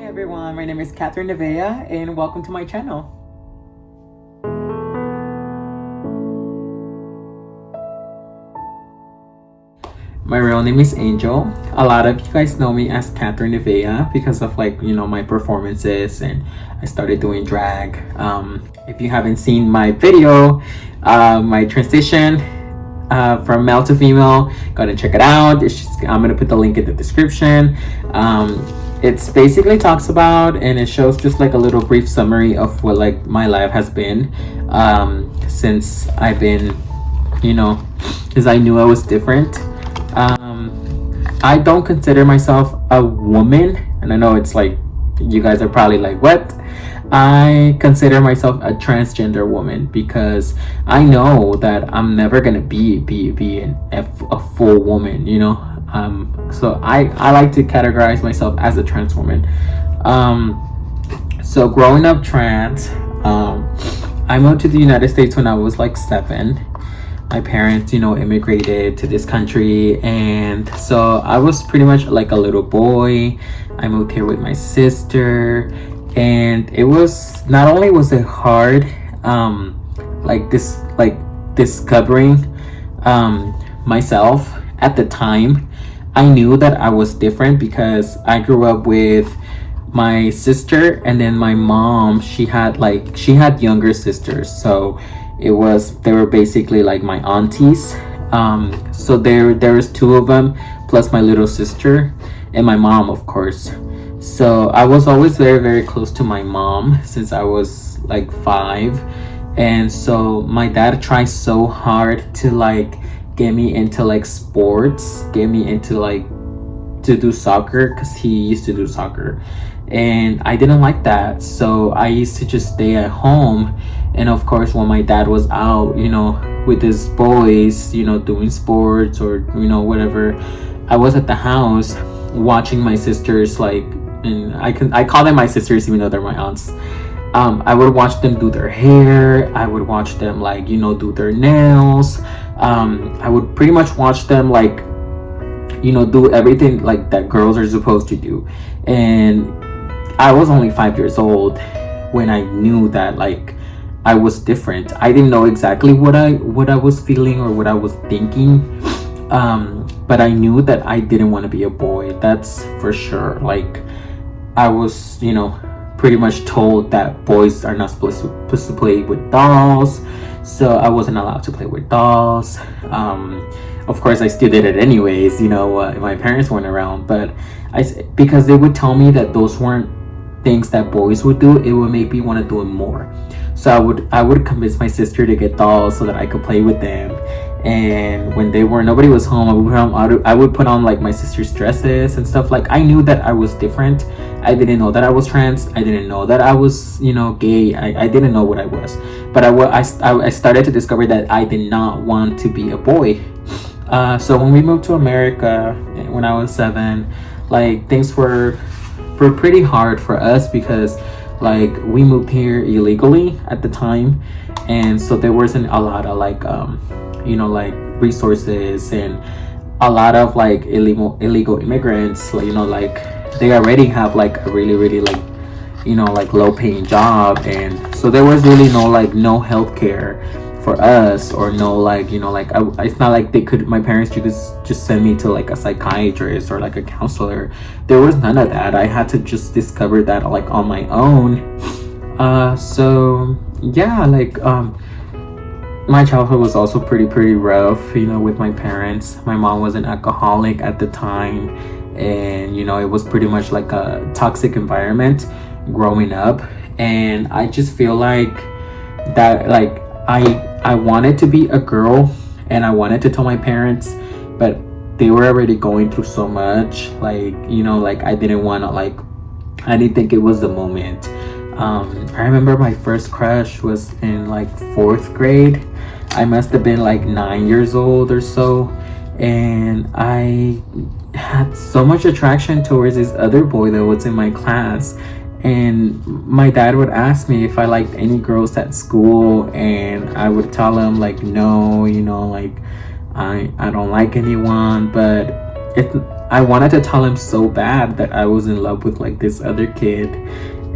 everyone, my name is Catherine Nevea and welcome to my channel. My real name is Angel. A lot of you guys know me as Catherine Nevea because of my performances, and I started doing drag. If you haven't seen my video, my transition from male to female, go ahead and check it out. I'm gonna put the link in the description. It's basically talks about, and it shows just like a little brief summary of what like my life has been since I've been, because I knew I was different. I don't consider myself a woman, and I know it's like you guys are probably like, what? I consider myself a transgender woman because I know that I'm never gonna be a full woman, so I like to categorize myself as a trans woman. So growing up trans, I moved to the United States when I was like 7. My parents, immigrated to this country, and so I was pretty much like a little boy. I moved here with my sister, and it was not only was it hard, discovering myself at the time. I knew that I was different because I grew up with my sister, and then my mom, she had younger sisters, so they were basically like my aunties. So there's 2 of them plus my little sister and my mom, of course. So I was always very, very close to my mom since I was like 5. And so my dad tried so hard to like get me into like sports, get me into like to do soccer, because he used to do soccer, and I didn't like that. So I used to just stay at home. And of course, when my dad was out, with his boys, doing sports or whatever, I was at the house watching my sisters, and I call them my sisters even though they're my aunts. I would watch them do their hair. I would watch them do their nails. I would pretty much watch them do everything like that girls are supposed to do. And I was only 5 years old when I knew that I was different. I didn't know exactly what I was feeling or what I was thinking, but I knew that I didn't want to be a boy. That's for sure. I was pretty much told that boys are not supposed to play with dolls, so I wasn't allowed to play with dolls. Of course, I still did it anyways. My parents weren't around, but because they would tell me that those weren't things that boys would do, it would make me want to do it more. So I would convince my sister to get dolls so that I could play with them. And when nobody was home, I would put on like my sister's dresses and stuff. I knew that I was different. I didn't know that I was trans. I didn't know that I was gay. I didn't know what I was, but I started to discover that I did not want to be a boy. So when we moved to America when I was 7, things were pretty hard for us because we moved here illegally at the time, and so there wasn't a lot of resources, and a lot of illegal immigrants, they already have a really, really low paying job, and so there was really no health care for us, or it's not like my parents could just send me to a psychiatrist or a counselor. There was none of that. I had to just discover that on my own. So yeah, my childhood was also pretty rough, with my parents. My mom was an alcoholic at the time, and it was pretty much like a toxic environment growing up. And I just feel that I wanted to be a girl, and I wanted to tell my parents, but they were already going through so much. I didn't want to I didn't think it was the moment. I remember my first crush was in 4th grade. I must have been 9 years old or so, and I had so much attraction towards this other boy that was in my class. And my dad would ask me if I liked any girls at school, and I would tell him no, I don't like anyone. But it I wanted to tell him so bad that I was in love with like this other kid,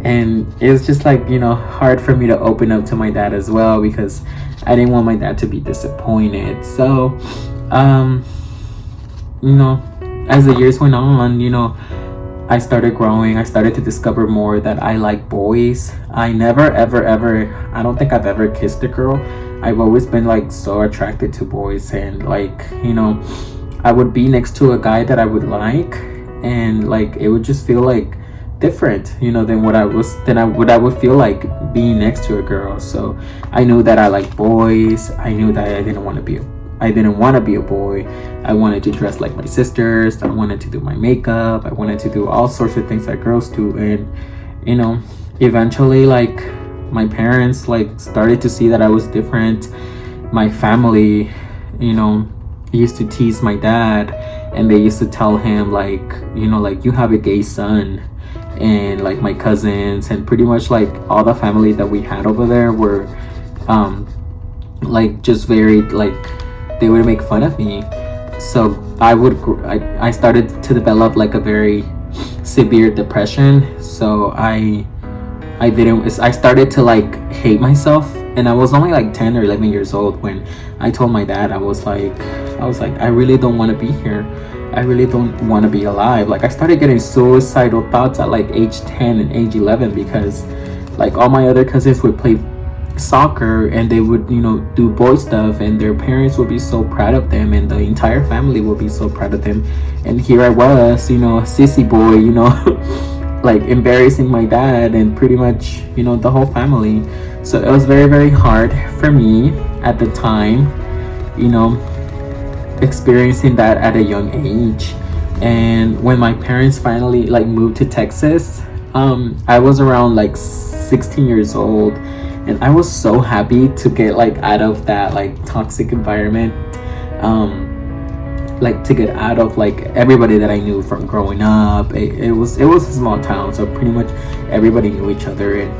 and it's just like, hard for me to open up to my dad as well, because I didn't want my dad to be disappointed. So you know as the years went on, I started growing. I started to discover more that I like boys. I never ever I don't think I've ever kissed a girl. I've always been like so attracted to boys, and like, I would be next to a guy that I would like, and like it would just feel like different, than what I would feel like being next to a girl. So I knew that I like boys. I knew that I didn't want to be a boy. I wanted to dress like my sisters. I wanted to do my makeup. I wanted to do all sorts of things that girls do. And eventually, like, my parents like started to see that I was different. My family, used to tease my dad, and they used to tell him like, like, you have a gay son. And like my cousins and pretty much like all the family that we had over there were like just very like, they would make fun of me. So I started to develop like a very severe depression. So I started to like hate myself, and I was only like 10 or 11 years old when I told my dad. I was like, I really don't want to be here. I really don't want to be alive. Like, I started getting suicidal thoughts at like age 10 and age 11, because like all my other cousins would play soccer, and they would do boy stuff, and their parents would be so proud of them, and the entire family would be so proud of them. And here I was, sissy boy, like embarrassing my dad and pretty much the whole family. So it was very, very hard for me at the time, experiencing that at a young age. And when my parents finally like moved to Texas, I was around like 16 years old, and I was so happy to get like out of that like toxic environment, like to get out of like everybody that I knew from growing up. It was a small town, so pretty much everybody knew each other. And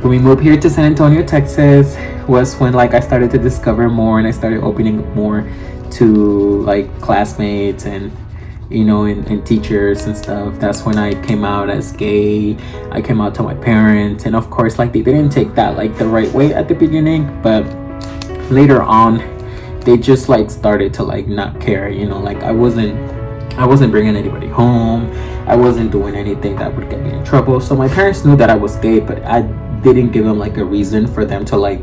when we moved here to San Antonio, Texas, was when like I started to discover more, and I started opening up more to like classmates and and teachers and stuff. That's when I came out as gay. I came out to my parents, and of course like they didn't take that like the right way at the beginning, but later on they just like started to like not care. Like I wasn't bringing anybody home. I wasn't doing anything that would get me in trouble. So my parents knew that I was gay, but I didn't give them like a reason for them to like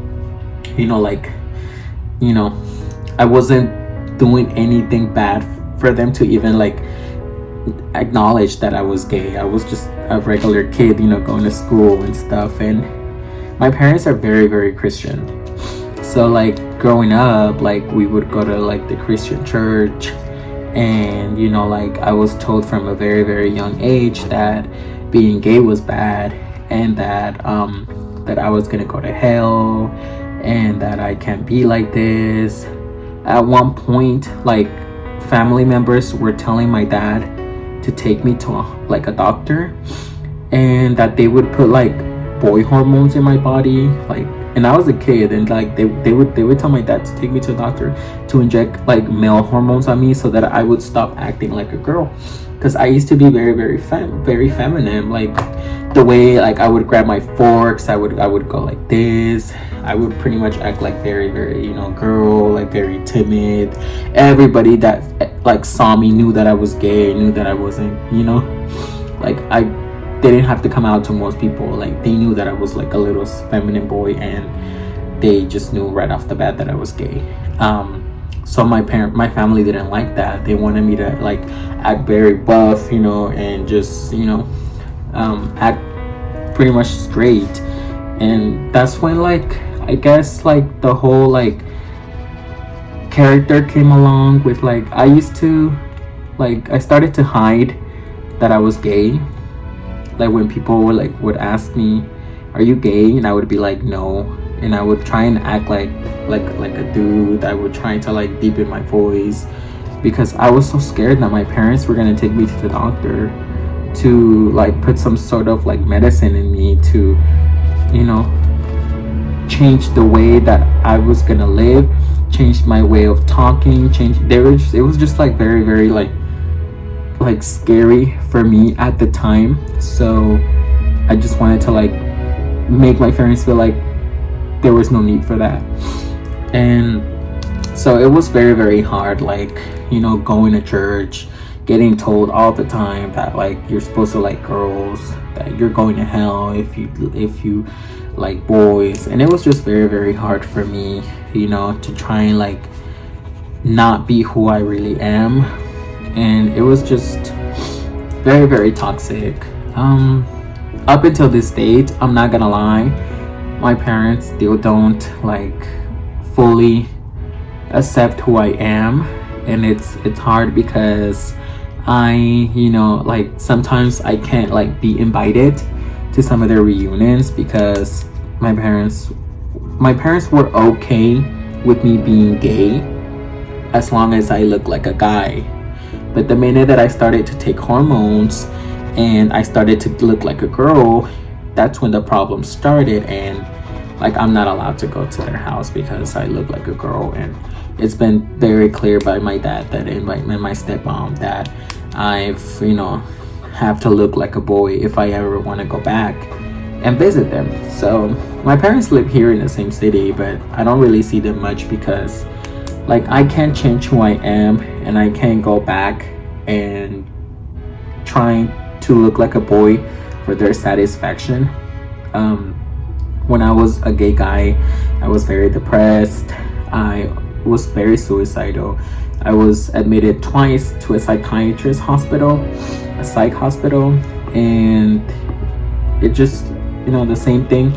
I wasn't doing anything bad for them to even like acknowledge that I was gay. I was just a regular kid, going to school and stuff. And my parents are very, very Christian. So like growing up, like we would go to like the Christian church, and like I was told from a very, very young age that being gay was bad, and that that I was gonna go to hell, and that I can't be like this. At one point, like family members were telling my dad to take me to like a doctor, and that they would put like boy hormones in my body, like, and I was a kid, and like they would tell my dad to take me to a doctor to inject like male hormones on me so that I would stop acting like a girl, because I used to be very, very very feminine. Like the way like I would grab my forks, I would go like this. I would pretty much act like very, very girl, like very timid. Everybody that like saw me knew that I was gay, knew that I wasn't, like I didn't have to come out to most people. Like they knew that I was like a little feminine boy, and they just knew right off the bat that I was gay. So my family didn't like that. They wanted me to like act very buff, and just act pretty much straight. And that's when like I guess like the whole like character came along with like I started to hide that I was gay. Like when people would ask me, are you gay? And I would be like, no. And I would try and act like a dude. I would try to like deepen my voice, because I was so scared that my parents were gonna take me to the doctor to like put some sort of like medicine in me to change the way that I was gonna live, change my way of talking, it was just like very, very like like scary for me at the time. So I just wanted to like make my parents feel like there was no need for that. And so it was very, very hard, like, you know, going to church, getting told all the time that like you're supposed to like girls, that you're going to hell if you like boys. And it was just very, very hard for me, you know, to try and like not be who I really am. And it was just very, very toxic. Up until this date, I'm not gonna lie, my parents still don't like fully accept who I am. And it's hard because I, you know, like sometimes I can't like be invited to some of their reunions because my parents were okay with me being gay as long as I look like a guy. But the minute that I started to take hormones and I started to look like a girl, that's when the problem started. And like I'm not allowed to go to their house because I look like a girl. And it's been very clear by my dad that and my stepmom that I've, you know, have to look like a boy if I ever want to go back and visit them. So my parents live here in the same city, but I don't really see them much because like I can't change who I am and I can't go back and trying to look like a boy for their satisfaction. When I was a gay guy, I was very depressed. I was very suicidal. I was admitted twice to a psychiatrist hospital, a psych hospital, and it just, you know, the same thing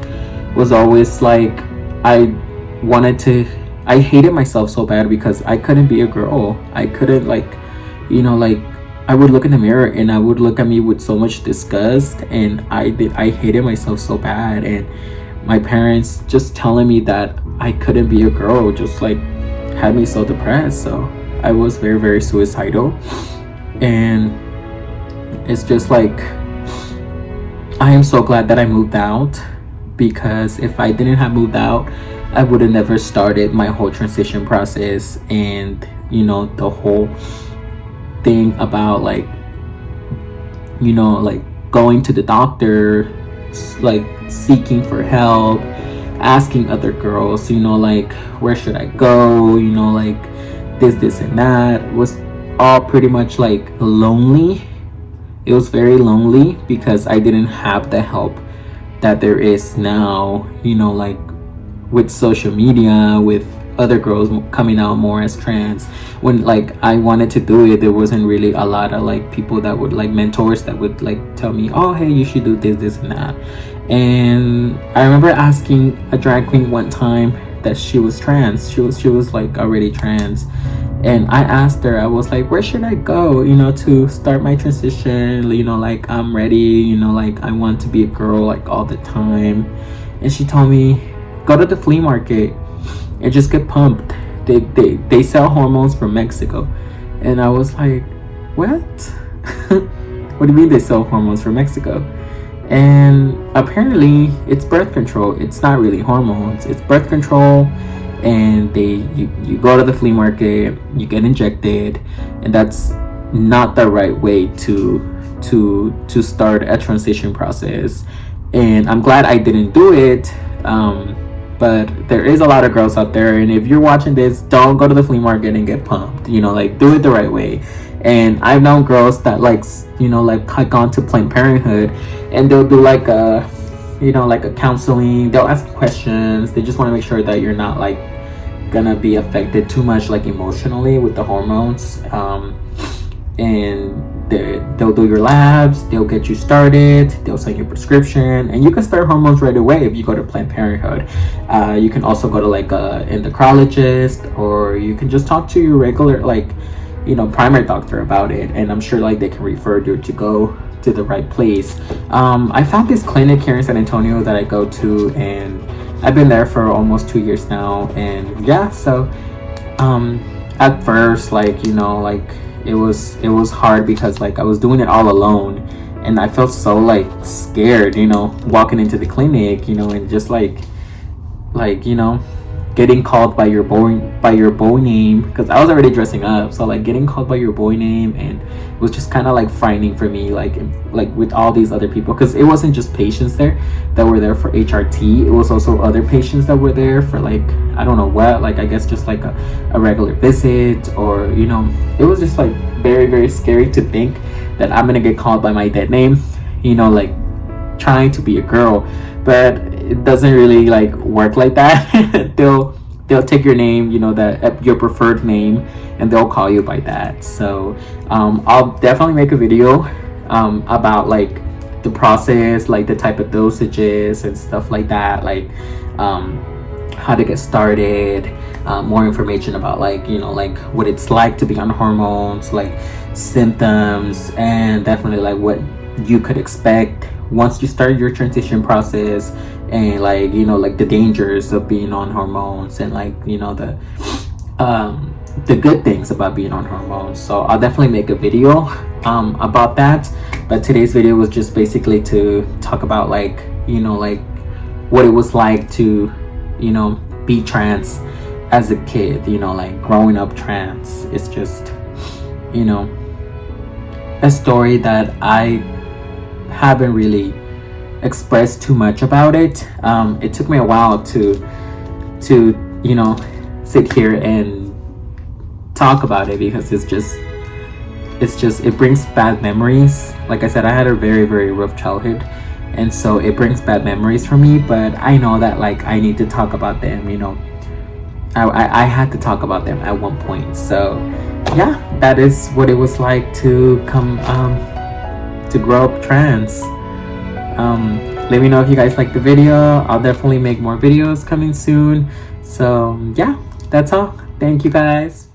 was always like I I hated myself so bad because I couldn't be a girl. I couldn't like, you know, like I would look in the mirror and I would look at me with so much disgust, and I hated myself so bad. And my parents just telling me that I couldn't be a girl just like had me so depressed. So I was very, very suicidal. And it's just like I am so glad that I moved out, because if I didn't have moved out, I would have never started my whole transition process. And you know, the whole thing about like, you know, like going to the doctor, like seeking for help, asking other girls, you know, like where should I go, you know, like this and that, was all pretty much like lonely. It was very lonely because I didn't have the help that there is now, you know, like with social media, with other girls coming out more as trans. When like I wanted to do it, there wasn't really a lot of like people that would like mentors that would like tell me, oh hey, you should do this and that. And I remember asking a drag queen one time that she was trans. She was like already trans. And I asked her, I was like, where should I go, you know, to start my transition? You know, like I'm ready, you know, like I want to be a girl like all the time. And she told me, go to the flea market and just get pumped. They sell hormones from Mexico. And I was like, what? What do you mean they sell hormones from Mexico? And apparently it's birth control. It's not really hormones, it's birth control. And you go to the flea market, you get injected, and that's not the right way to start a transition process. And I'm glad I didn't do it. But there is a lot of girls out there, and if you're watching this, don't go to the flea market and get pumped, you know, like do it the right way. And I've known girls that like, you know, like had gone to Planned Parenthood, and they'll do like a, you know, like a counseling. They'll ask questions. They just want to make sure that you're not like gonna be affected too much like emotionally with the hormones. And they'll do your labs, they'll get you started, they'll send you a prescription, and you can start hormones right away if you go to Planned Parenthood. You can also go to like a endocrinologist, or you can just talk to your regular like, you know, primary doctor about it, and I'm sure like they can refer you to go to the right place. I found this clinic here in San Antonio that I go to, and I've been there for almost 2 years now. And yeah, so at first, like, you know, like it was hard because like I was doing it all alone, and I felt so like scared, you know, walking into the clinic, you know, and just like you know, getting called by your boy name, because I was already dressing up, so like getting called by your boy name, and it was just kind of like frightening for me, like with all these other people, because it wasn't just patients there that were there for HRT, it was also other patients that were there for like I don't know what, like I guess just like a regular visit, or you know, it was just like very, very scary to think that I'm gonna get called by my dead name, you know, like trying to be a girl. But it doesn't really like work like that. they'll take your name, you know, that your preferred name, and they'll call you by that. So I'll definitely make a video about like the process, like the type of dosages and stuff like that, like how to get started, more information about like, you know, like what it's like to be on hormones, like symptoms, and definitely like what you could expect once you start your transition process, and like, you know, like the dangers of being on hormones, and like, you know, the good things about being on hormones. So I'll definitely make a video about that, but today's video was just basically to talk about like, you know, like what it was like to, you know, be trans as a kid, you know, like growing up trans. It's just, you know, a story that I haven't really expressed too much about it. It took me a while to you know, sit here and talk about it, because it's just it brings bad memories. Like I said, I had a very, very rough childhood, and so it brings bad memories for me, but I know that like I need to talk about them, you know. I had to talk about them at one point. So yeah, that is what it was like to come to grow up trans. Let me know if you guys like the video. I'll definitely make more videos coming soon. So yeah, that's all. Thank you guys.